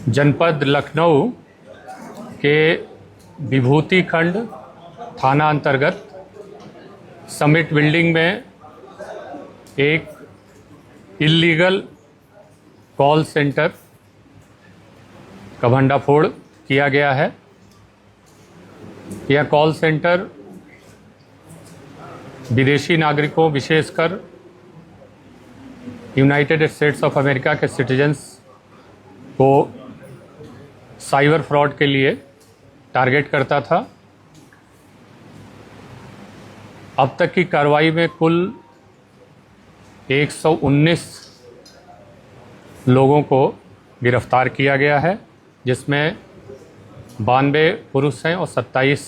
जनपद लखनऊ के विभूति खंड थाना अंतर्गत समिट बिल्डिंग में एक इल्लीगल कॉल सेंटर का भंडाफोड़ किया गया है। यह कॉल सेंटर विदेशी नागरिकों, विशेषकर यूनाइटेड स्टेट्स ऑफ अमेरिका के सिटीजन्स को साइबर फ्रॉड के लिए टारगेट करता था। अब तक की कार्रवाई में कुल 119 लोगों को गिरफ्तार किया गया है, जिसमें 92 पुरुष हैं और 27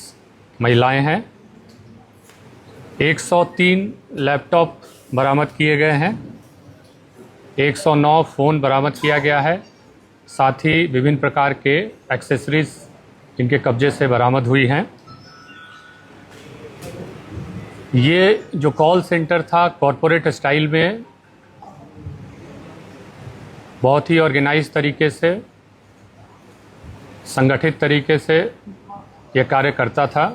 महिलाएं हैं। 103 लैपटॉप बरामद किए गए हैं। 109 फ़ोन बरामद किया गया है। साथ ही विभिन्न प्रकार के एक्सेसरीज इनके कब्जे से बरामद हुई हैं। ये जो कॉल सेंटर था कॉरपोरेट स्टाइल में बहुत ही ऑर्गेनाइज तरीके से, संगठित तरीके से यह कार्य करता था।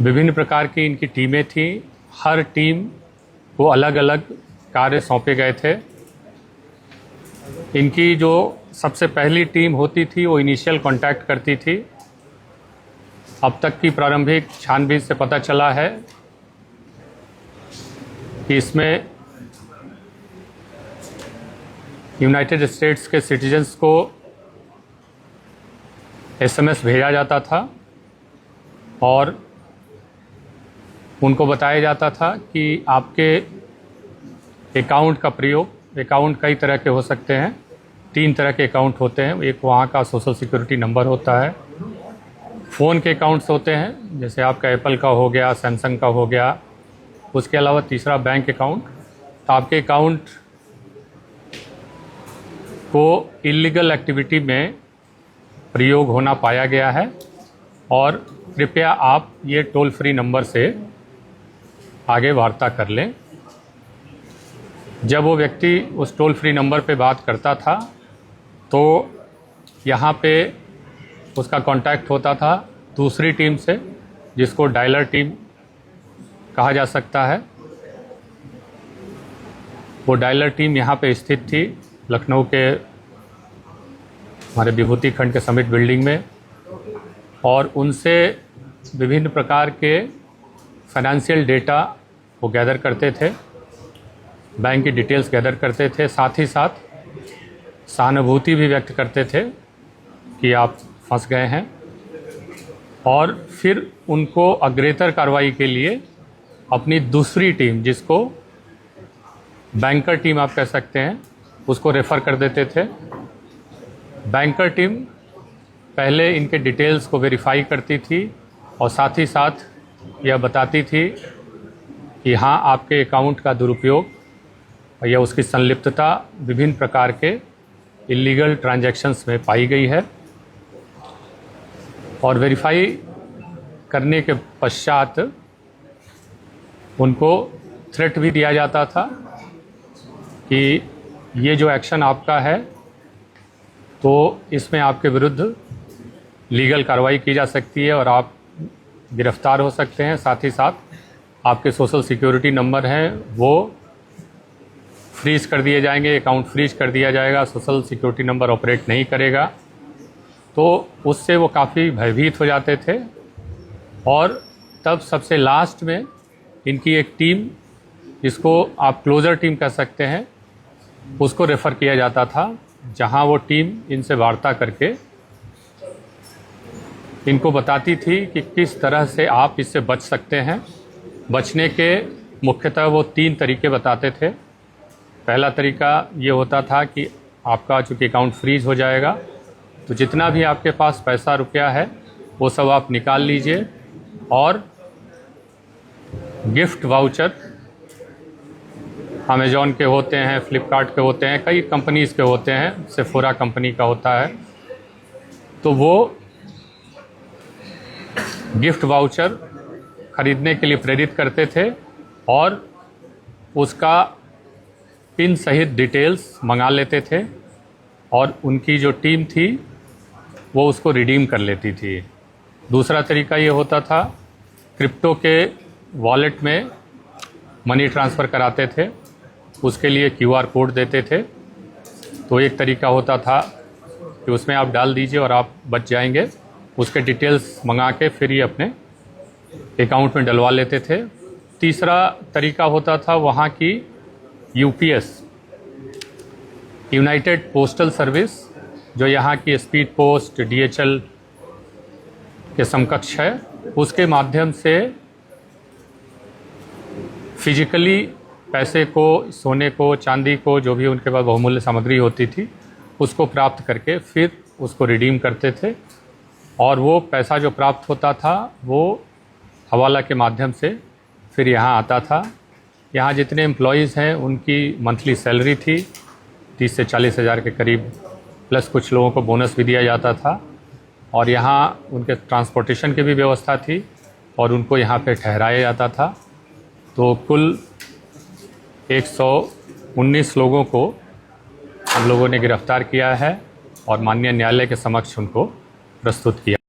विभिन्न प्रकार की इनकी टीमें थीं। हर टीम को अलग अलग कार्य सौंपे गए थे। इनकी जो सबसे पहली टीम होती थी वो इनिशियल कांटेक्ट करती थी। अब तक की प्रारंभिक छानबीन से पता चला है कि इसमें यूनाइटेड स्टेट्स के सिटीजन्स को एसएमएस भेजा जाता था और उनको बताया जाता था कि आपके अकाउंट का प्रयोग, अकाउंट कई तरह के हो सकते हैं। 3 तरह के अकाउंट होते हैं। एक वहाँ का सोशल सिक्योरिटी नंबर होता है। फ़ोन के अकाउंट्स होते हैं, जैसे आपका एप्पल का हो गया, सैमसंग का हो गया। उसके अलावा तीसरा बैंक अकाउंट। तो आपके अकाउंट को इल्लीगल एक्टिविटी में प्रयोग होना पाया गया है और कृपया आप ये टोल फ्री नंबर से आगे वार्ता कर लें। जब वो व्यक्ति उस टोल फ्री नंबर पे बात करता था तो यहाँ पे उसका कांटेक्ट होता था दूसरी टीम से, जिसको डायलर टीम कहा जा सकता है। वो डायलर टीम यहाँ पे स्थित थी लखनऊ के हमारे विभूति खंड के समिट बिल्डिंग में, और उनसे विभिन्न प्रकार के फाइनेंशियल डेटा वो गैदर करते थे, बैंक की डिटेल्स गैदर करते थे। साथ ही साथ सहानुभूति भी व्यक्त करते थे कि आप फंस गए हैं, और फिर उनको अग्रेतर कार्रवाई के लिए अपनी दूसरी टीम, जिसको बैंकर टीम आप कह सकते हैं, उसको रेफ़र कर देते थे। बैंकर टीम पहले इनके डिटेल्स को वेरीफाई करती थी और साथ ही साथ यह बताती थी कि हाँ, आपके अकाउंट का दुरुपयोग या उसकी संलिप्तता विभिन्न प्रकार के इल्लीगल ट्रांजैक्शंस में पाई गई है। और वेरीफाई करने के पश्चात उनको थ्रेट भी दिया जाता था कि ये जो एक्शन आपका है तो इसमें आपके विरुद्ध लीगल कार्रवाई की जा सकती है और आप गिरफ्तार हो सकते हैं। साथ ही साथ आपके सोशल सिक्योरिटी नंबर हैं वो फ्रीज कर दिए जाएंगे, अकाउंट फ्रीज कर दिया जाएगा, सोशल सिक्योरिटी नंबर ऑपरेट नहीं करेगा। तो उससे वो काफ़ी भयभीत हो जाते थे। और तब सबसे लास्ट में इनकी एक टीम, जिसको आप क्लोज़र टीम कह सकते हैं, उसको रेफ़र किया जाता था, जहां वो टीम इनसे वार्ता करके इनको बताती थी कि किस तरह से आप इससे बच सकते हैं। बचने के मुख्यतः वो 3 तरीके बताते थे। पहला तरीका ये होता था कि आपका चूँकि अकाउंट फ्रीज हो जाएगा तो जितना भी आपके पास पैसा रुपया है वो सब आप निकाल लीजिए और गिफ्ट वाउचर, अमेज़ॉन के होते हैं, फ्लिपकार्ट के होते हैं, कई कंपनीज़ के होते हैं, सेफोरा कंपनी का होता है, तो वो गिफ्ट वाउचर खरीदने के लिए प्रेरित करते थे और उसका पिन सहित डिटेल्स मंगा लेते थे और उनकी जो टीम थी वो उसको रिडीम कर लेती थी। दूसरा तरीका ये होता था, क्रिप्टो के वॉलेट में मनी ट्रांसफ़र कराते थे, उसके लिए QR कोड देते थे। तो एक तरीका होता था कि उसमें आप डाल दीजिए और आप बच जाएंगे। उसके डिटेल्स मंगा के फिर ये अपने अकाउंट में डलवा लेते थे। तीसरा तरीका होता था वहाँ की UPS, यूनाइटेड पोस्टल सर्विस, जो यहाँ की स्पीड पोस्ट DHL के समकक्ष है, उसके माध्यम से फिजिकली पैसे को, सोने को, चांदी को, जो भी उनके पास बहुमूल्य सामग्री होती थी, उसको प्राप्त करके फिर उसको रिडीम करते थे। और वो पैसा जो प्राप्त होता था वो हवाला के माध्यम से फिर यहाँ आता था। यहाँ जितने एम्प्लॉयज़ हैं उनकी मंथली सैलरी थी 30 से 40 हज़ार के करीब, प्लस कुछ लोगों को बोनस भी दिया जाता था। और यहाँ उनके ट्रांसपोर्टेशन की भी व्यवस्था थी और उनको यहाँ पे ठहराया जाता था। तो कुल 119 लोगों को हम लोगों ने गिरफ्तार किया है और माननीय न्यायालय के समक्ष उनको प्रस्तुत किया।